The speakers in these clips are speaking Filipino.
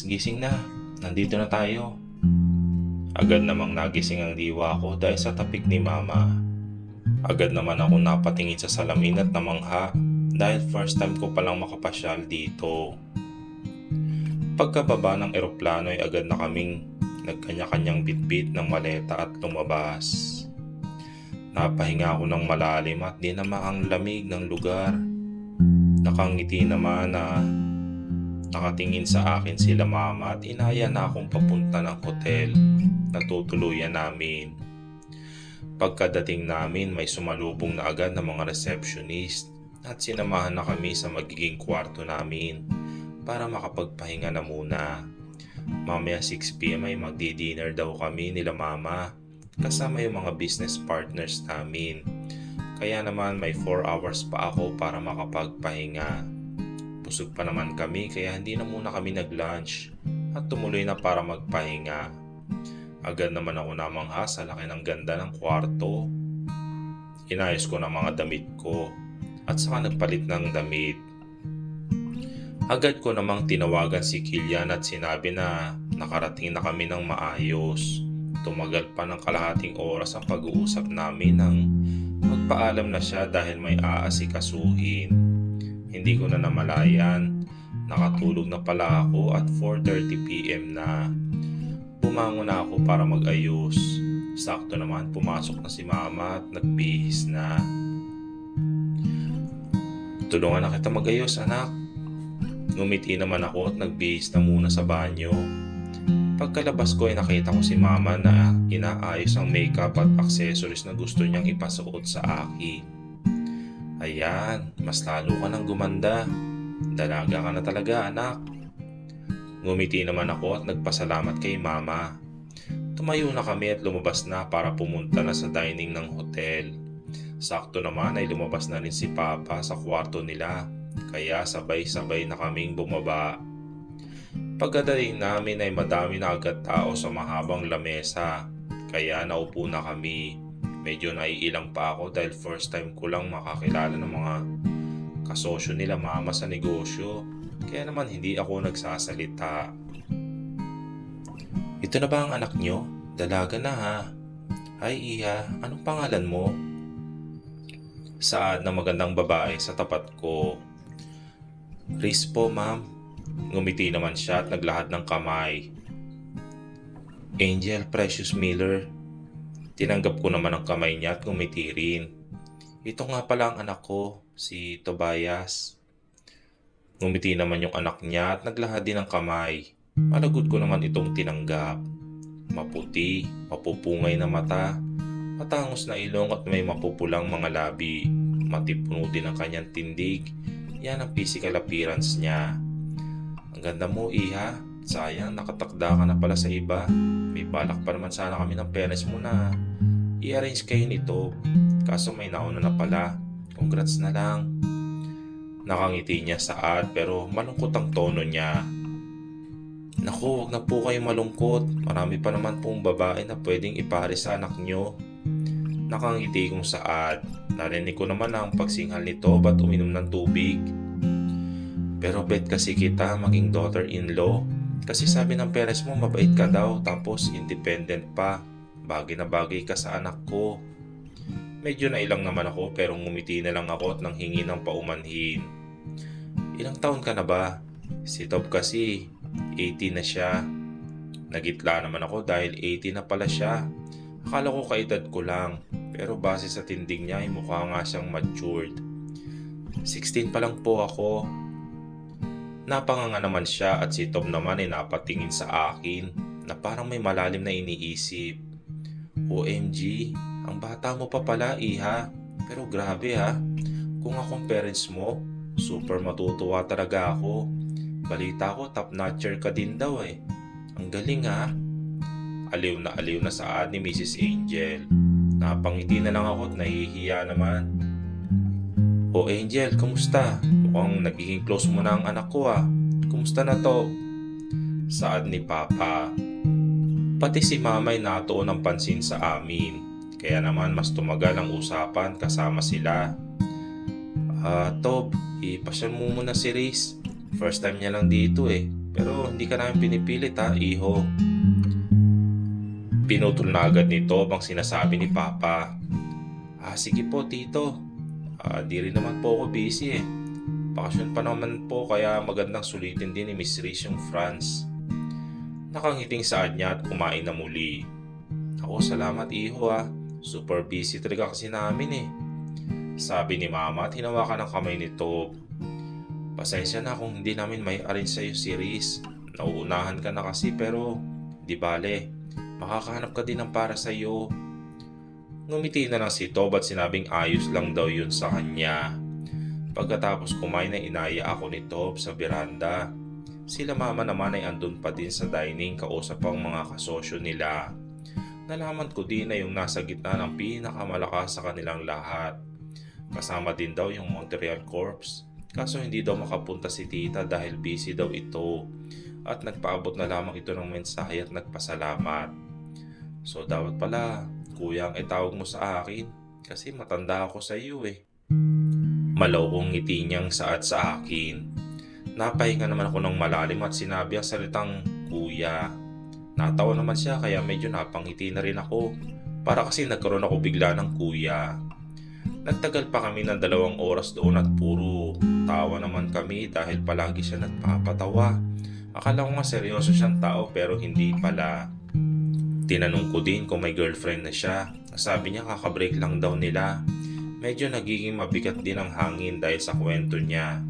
gising na. Nandito na tayo. Agad namang nagising ang diwa ko dahil sa tapik ni mama. Agad naman ako napatingin sa salamin at namangha dahil first time ko palang makapasyal dito. Pagkababa ng eroplano ay agad na kaming nagkanya-kanyang bitbit ng maleta at lumabas. Napahinga ako ng malalim at di naman ang lamig ng lugar. Nakangiti naman na nakatingin sa akin sila mama at inaya na akong papunta ng hotel na tutuluyan namin. Pagkadating namin may sumalubong na agad ng mga receptionist at sinamahan na kami sa magiging kwarto namin para makapagpahinga na muna. Mamaya 6 PM ay magdi-dinner daw kami nila mama kasama yung mga business partners namin. Kaya naman may 4 hours pa ako para makapagpahinga. Busog pa naman kami kaya hindi na muna kami nag-lunch at tumuloy na para magpahinga. Agad naman ako namangha sa laki ng ganda ng kwarto. Inayos ko ng mga damit ko at saka nagpalit ng damit. Agad ko namang tinawagan si Kilian at sinabi na nakarating na kami ng maayos. Tumagal pa ng kalahating oras ang pag-uusap namin nang magpaalam na siya dahil may aasikasuhin. Hindi ko na namalayan, nakatulog na pala ako at 4:30 PM na. Bumangon na ako para mag-ayos. Sakto naman pumasok na si mama at nagbihis na. Tulungan na kita mag-ayos anak. Ngumiti naman ako at nagbihis na muna sa banyo. Pagkalabas ko ay nakita ko si mama na inaayos ang makeup at accessories na gusto niyang ipasuot sa akin. Ayan, mas lalo ka nang gumanda. Dalaga ka na talaga anak. Ngumiti naman ako at nagpasalamat kay mama. Tumayo na kami at lumabas na para pumunta na sa dining ng hotel. Sakto naman ay lumabas na rin si papa sa kwarto nila. Kaya sabay-sabay na kaming bumaba. Pagkadating namin ay madami na agad tao sa mahabang lamesa. Kaya naupo na kami. Medyo naiilang pa ako dahil first time ko lang makakilala ng mga kasosyo nila mama sa negosyo. Kaya naman hindi ako nagsasalita. Ito na ba ang anak nyo? Dalaga na ha. Ay Iha, anong pangalan mo? Saad na magandang babae sa tapat ko. Riz po ma'am. Ngumiti naman siya at naglahad ng kamay. Angel Precious Miller. Tinanggap ko naman ang kamay niya at ngumiti rin. Ito nga pala ang anak ko, si Tobias. Ngumiti naman yung anak niya at naglahad din ng kamay. Malagot ko naman itong tinanggap. Maputi, mapupungay na mata, matangos na ilong at may mapupulang mga labi. Matipuno din ang kanyang tindig. Yan ang physical appearance niya. Ang ganda mo Iha. Sayang nakatakda ka na pala sa iba. May balak pa naman sana kami ng parents mo na i-arrange kayo nito. Kaso may nauna na pala. Congrats na lang. Nakangiti niya Saad pero malungkot ang tono niya. Naku, wag na po kayo malungkot. Marami pa naman pong babae na pwedeng ipare sa anak nyo. Nakangiti kong Saad. Narinig ko naman ang pagsinghal nito ba't uminom ng tubig. Pero bet kasi kita maging daughter-in-law. Kasi sabi ng parents mo mabait ka daw tapos independent pa. Bagay na bagay ka sa anak ko. Medyo nailang naman ako pero ngumiti na lang ako at nanghingi ng paumanhin. Ilang taon ka na ba? Si Tob kasi 80 na siya. Nagitla naman ako dahil 80 na pala siya. Akala ko kaedad ko lang. Pero base sa tindig niya ay mukha nga siyang matured. 16 pa lang po ako. Napanganga naman siya at si Tom naman ay napatingin sa akin na parang may malalim na iniisip. OMG, ang bata mo pa pala Iha. Pero grabe ha, kung akong parents mo, super matutuwa talaga ako. Balita ko top notcher ka din daw eh. Ang galing ha. Aliw na Saad ni Mrs. Angel. Napangiti na lang ako at nahihiya naman. O Angel, kumusta? Mukhang nagiging close mo na ang anak ko ah. Kumusta na to? Saad ni Papa. Pati si Mama ay natuon ng pansin sa amin. Kaya naman mas tumagal ang usapan kasama sila. Tob, ipasyal mo muna si Riz. First time niya lang dito eh. Pero hindi ka namin pinipilit ha, iho. Pinutol na agad ni Tob ang sinasabi ni Papa. Sige po tito. Di rin naman po ako busy eh. Bakasyon pa naman po kaya magandang sulitin din ni Miss Riz yung France. Nakangiting saad niya at kumain na muli. Ako, salamat iho ha. Super busy talaga kasi namin eh. Sabi ni Mama at hinawakan ang kamay ni Tob. Pasensya na kung hindi namin may arrange sa'yo si Riz. Nauunahan ka na kasi pero di bale. Makakahanap ka din ng para sa'yo. Ngumiti na lang si Tob at sinabing ayos lang daw yun sa kanya. Pagkatapos kumain na inaya ako ni Tob sa veranda. Sila Mama naman ay andun pa din sa dining kausap ang mga kasosyo nila. Nalaman ko din na yung nasa gitna ng pinakamalakas sa kanilang lahat. Kasama din daw yung Montreal Corps. Kaso hindi daw makapunta si tita dahil busy daw ito. At nagpaabot na lamang ito ng mensahe at nagpasalamat. So dapat pala, kuya ang itawag mo sa akin. Kasi matanda ako sa iyo eh. Malaw kong ngiti niyang saad sa akin. Napahinga naman ako ng malalim at sinabi ang salitang kuya. Natawa naman siya kaya medyo napangiti na rin ako. Para kasi nagkaroon ako bigla ng kuya. Nagtagal pa kami ng 2 oras doon at puro tawa naman kami dahil palagi siya nagpapatawa. Akala ko nga seryoso siyang tao pero hindi pala. Tinanong ko din kung may girlfriend na siya. Sabi niya kakabreak lang daw nila. Medyo nagiging mabigat din ang hangin dahil sa kwento niya.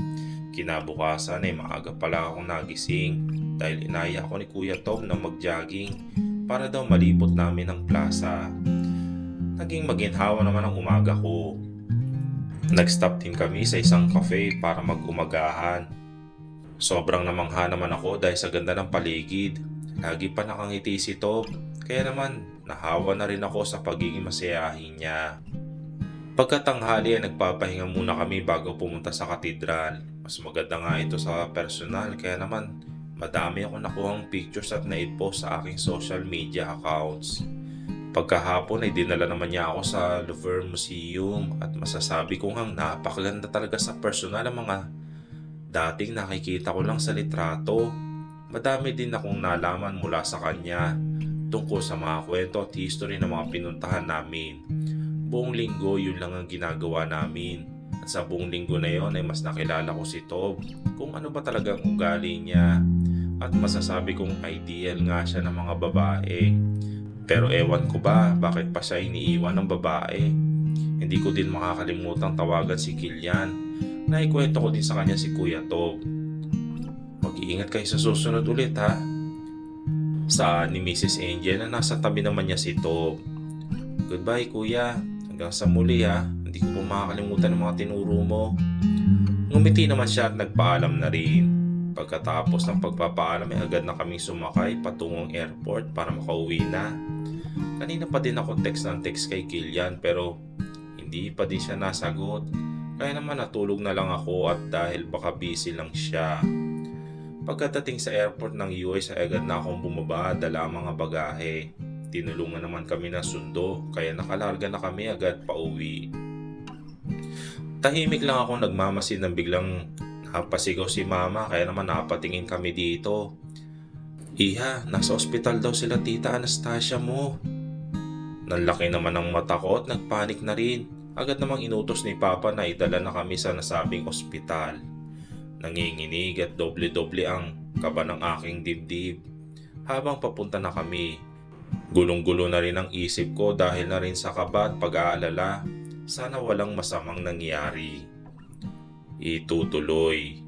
Kinabukasan ay maaga pala akong nagising dahil inaya ako ni Kuya Tob na mag-jogging para daw malibot namin ang plaza. Naging maginhawa naman ang umaga ko. Nag-stop din kami sa isang cafe para mag-umagahan. Sobrang namangha naman ako dahil sa ganda ng paligid. Lagi pa nakangiti si Tob, kaya naman nahawa na rin ako sa pagiging masayahin niya. Pagkatanghali ay nagpapahinga muna kami bago pumunta sa katedral. Mas maganda nga ito sa personal kaya naman madami ako nakuhang pictures at na-post sa aking social media accounts. Pagkahapon ay dinala naman niya ako sa Louvre Museum at masasabi ko ngang napakaganda talaga sa personal ang mga dating nakikita ko lang sa litrato. Madami din akong nalaman mula sa kanya tungkol sa mga kwento at history ng mga pinuntahan namin. Buong linggo yun lang ang ginagawa namin. At sa buong linggo na yon ay mas nakilala ko si Tob kung ano ba talagang ugali niya. At masasabi kong ideal nga siya ng mga babae. Pero ewan ko ba bakit pa siya iniiwan ng babae. Hindi ko din makakalimutang tawagan si Kilian. Naikwento ko din sa kanya si Kuya Tob. Mag-iingat kayo sa susunod ulit ha. Sa ni Mrs. Angel na nasa tabi naman niya si Tob. Goodbye kuya. Hanggang sa muli ha. Hindi ko po makakalimutan ang mga tinuro mo. Ngumiti naman siya at nagpaalam na rin. Pagkatapos ng pagpapaalam ay agad na kaming sumakay patungong airport para makauwi na. Kanina pa din ako text kay Kilian pero hindi pa din siya nasagot. Kaya naman natulog na lang ako at dahil baka busy lang siya. Pagkadating sa airport ng US ay agad na akong bumaba dala ang mga bagahe. Tinulungan naman kami ng sundo kaya nakalarga na kami agad pauwi. Tahimik lang ako nagmamasid ng biglang napasigaw si Mama kaya naman napatingin kami dito. Iha, nasa ospital daw sila Tita Anastasia mo. Nanlaki naman ang mata ko at nagpanik na rin. Agad namang inutos ni Papa na idala na kami sa nasabing ospital. Nanginginig at doble-doble ang kaba ng aking dibdib. Habang papunta na kami, gulong-gulo na rin ang isip ko dahil na rin sa kaba at pag-aalala. Sana walang masamang nangyari. Itutuloy.